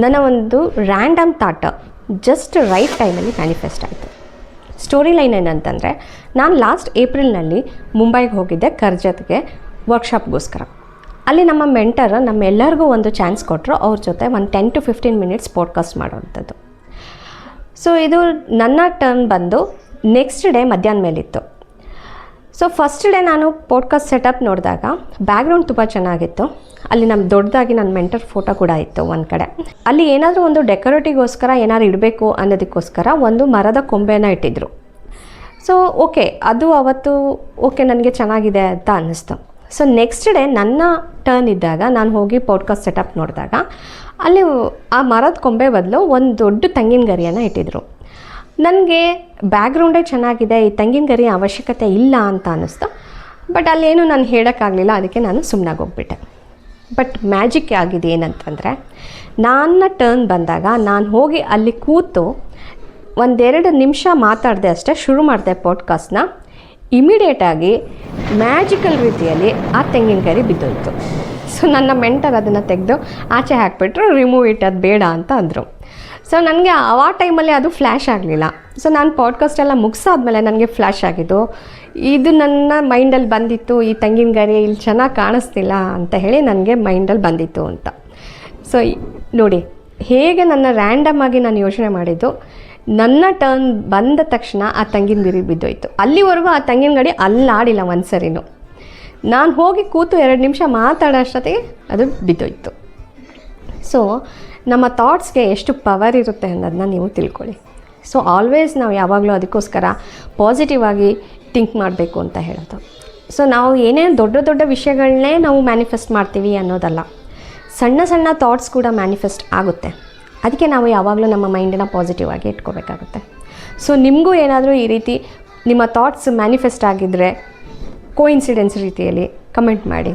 ನನ್ನ ಒಂದು random thought just right ಟೈಮಲ್ಲಿ ಮ್ಯಾನಿಫೆಸ್ಟ್ ಆಯಿತು. ಸ್ಟೋರಿ ಲೈನ್ ಏನಂತಂದರೆ, ನಾನು ಲಾಸ್ಟ್ ಏಪ್ರಿಲ್ನಲ್ಲಿ ಮುಂಬೈಗೆ ಹೋಗಿದ್ದೆ ಕರ್ಜತ್ಗೆ ವರ್ಕ್ಶಾಪ್ಗೋಸ್ಕರ. ಅಲ್ಲಿ ನಮ್ಮ ಮೆಂಟರ್ ನಮ್ಮೆಲ್ಲರಿಗೂ ಒಂದು ಚಾನ್ಸ್ ಕೊಟ್ಟರು, ಅವ್ರ ಜೊತೆ ಒಂದು 10 to 15 minutes ಪಾಡ್ಕಾಸ್ಟ್ ಮಾಡೋವಂಥದ್ದು. ಸೊ ಇದು ನನ್ನ ಟರ್ನ್ ಬಂದು ನೆಕ್ಸ್ಟ್ ಡೇ ಮಧ್ಯಾಹ್ನ ಮೇಲಿತ್ತು. ಸೊ ಫಸ್ಟ್ ಡೇ ನಾನು ಪಾಡ್ಕಾಸ್ಟ್ ಸೆಟಪ್ ನೋಡಿದಾಗ ಬ್ಯಾಕ್ಗ್ರೌಂಡ್ ತುಂಬ ಚೆನ್ನಾಗಿತ್ತು. ಅಲ್ಲಿ ನಮ್ಮ ದೊಡ್ಡದಾಗಿ ನನ್ನ ಮೆಂಟರ್ ಫೋಟೋ ಕೂಡ ಇತ್ತು ಒಂದು ಕಡೆ. ಅಲ್ಲಿ ಏನಾದರೂ ಒಂದು ಡೆಕೋರೇಟಿಗೋಸ್ಕರ ಏನಾದ್ರು ಇಡಬೇಕು ಅನ್ನೋದಕ್ಕೋಸ್ಕರ ಒಂದು ಮರದ ಕೊಂಬೆನ ಇಟ್ಟಿದ್ರು. ಸೊ ಓಕೆ, ಅದು ಅವತ್ತು ಓಕೆ ನನಗೆ ಚೆನ್ನಾಗಿದೆ ಅಂತ ಅನ್ನಿಸ್ತು. ಸೊ ನೆಕ್ಸ್ಟ್ ಡೇ ನನ್ನ ಟರ್ನ್ ಇದ್ದಾಗ ನಾನು ಹೋಗಿ ಪಾಡ್ಕಾಸ್ಟ್ ಸೆಟಪ್ ನೋಡಿದಾಗ ಅಲ್ಲಿ ಆ ಮರದ ಕೊಂಬೆ ಬದಲು ಒಂದು ದೊಡ್ಡ ತೆಂಗಿನ ಗರಿಯನ್ನು ಇಟ್ಟಿದ್ರು. ನನಗೆ ಬ್ಯಾಕ್ಗ್ರೌಂಡೇ ಚೆನ್ನಾಗಿದೆ, ಈ ತೆಂಗಿನ ಗರಿ ಅವಶ್ಯಕತೆ ಇಲ್ಲ ಅಂತ ಅನ್ನಿಸ್ತು. ಬಟ್ ಅಲ್ಲೇನು ನಾನು ಹೇಳೋಕ್ಕಾಗಲಿಲ್ಲ, ಅದಕ್ಕೆ ನಾನು ಸುಮ್ಮನಾಗಿ ಹೋಗ್ಬಿಟ್ಟೆ. ಬಟ್ ಮ್ಯಾಜಿಕ್ ಆಗಿದೆ ಏನಂತಂದರೆ, ನನ್ನ ಟರ್ನ್ ಬಂದಾಗ ನಾನು ಹೋಗಿ ಅಲ್ಲಿ ಕೂತು 1-2 ನಿಮಿಷ ಮಾತಾಡಿದೆ ಅಷ್ಟೇ, ಶುರು ಮಾಡಿದೆ ಪಾಡ್ಕಾಸ್ಟ್ನ. ಇಮಿಡಿಯೇಟಾಗಿ ಮ್ಯಾಜಿಕಲ್ ರೀತಿಯಲ್ಲಿ ಆ ತೆಂಗಿನ ಗರಿ ಬಿದ್ದೋಯ್ತು. ಸೊ ನನ್ನ ಮೆಂಟರ್ ಅದನ್ನು ತೆಗೆದು ಆಚೆ ಹಾಕಿಬಿಟ್ರು, ರಿಮೂವ್ ಇಟ್, ಅದು ಬೇಡ ಅಂತ ಅಂದರು. ಸೊ ನನಗೆ ಆ ಟೈಮಲ್ಲಿ ಅದು ಫ್ಲ್ಯಾಶ್ ಆಗಲಿಲ್ಲ. ಸೊ ನಾನು ಪಾಡ್ಕಾಸ್ಟೆಲ್ಲ ಮುಗಿಸಾದ್ಮೇಲೆ ನನಗೆ ಫ್ಲ್ಯಾಶ್ ಆಗಿದ್ದು, ಇದು ನನ್ನ ಮೈಂಡಲ್ಲಿ ಬಂದಿತ್ತು, ಈ ತೆಂಗಿನ ಗರಿ ಇಲ್ಲಿ ಚೆನ್ನಾಗಿ ಕಾಣಿಸ್ತಿಲ್ಲ ಅಂತ ಹೇಳಿ ನನಗೆ ಮೈಂಡಲ್ಲಿ ಬಂದಿತ್ತು ಅಂತ. ಸೊ ನೋಡಿ ಹೇಗೆ ನನ್ನ ರ್ಯಾಂಡಮ್ ಆಗಿ ನಾನು ಯೋಚನೆ ಮಾಡಿದ್ದು, ನನ್ನ ಟರ್ನ್ ಬಂದ ತಕ್ಷಣ ಆ ತೆಂಗಿನ ಗರಿ ಬಿದ್ದೋಯ್ತು. ಅಲ್ಲಿವರೆಗೂ ಆ ತೆಂಗಿನ ಗರಿ ಅಲ್ಲಾಡಿಲ್ಲ ಒಂದು ಸರಿನೂ. ನಾನು ಹೋಗಿ ಕೂತು 2 ನಿಮಿಷ ಮಾತಾಡೋ ಅಷ್ಟೊತ್ತಿಗೆ ಅದು ಬಿದ್ದೋಯ್ತು. ಸೊ ನಮ್ಮ ಥಾಟ್ಸ್ಗೆ ಎಷ್ಟು ಪವರ್ ಇರುತ್ತೆ ಅನ್ನೋದನ್ನ ನೀವು ತಿಳ್ಕೊಳ್ಳಿ. ಸೊ ಆಲ್ವೇಸ್ ನಾವು ಯಾವಾಗಲೂ ಅದಕ್ಕೋಸ್ಕರ ಪಾಸಿಟಿವ್ ಆಗಿ ಥಿಂಕ್ ಮಾಡಬೇಕು ಅಂತ ಹೇಳೋದು. ಸೊ ನಾವು ಏನೇನು ದೊಡ್ಡ ದೊಡ್ಡ ವಿಷಯಗಳನ್ನೇ ನಾವು ಮ್ಯಾನಿಫೆಸ್ಟ್ ಮಾಡ್ತೀವಿ ಅನ್ನೋದಲ್ಲ, ಸಣ್ಣ ಸಣ್ಣ ಥಾಟ್ಸ್ ಕೂಡ ಮ್ಯಾನಿಫೆಸ್ಟ್ ಆಗುತ್ತೆ. ಅದಕ್ಕೆ ನಾವು ಯಾವಾಗಲೂ ನಮ್ಮ ಮೈಂಡನ್ನ ಪಾಸಿಟಿವ್ ಆಗಿ ಇಟ್ಕೋಬೇಕಾಗುತ್ತೆ. ಸೊ ನಿಮಗೂ ಏನಾದರೂ ಈ ರೀತಿ ನಿಮ್ಮ ಥಾಟ್ಸ್ ಮ್ಯಾನಿಫೆಸ್ಟ್ ಆಗಿದ್ದರೆ ಕೋಇನ್ಸಿಡೆನ್ಸ್ ರೀತಿಯಲ್ಲಿ ಕಮೆಂಟ್ ಮಾಡಿ.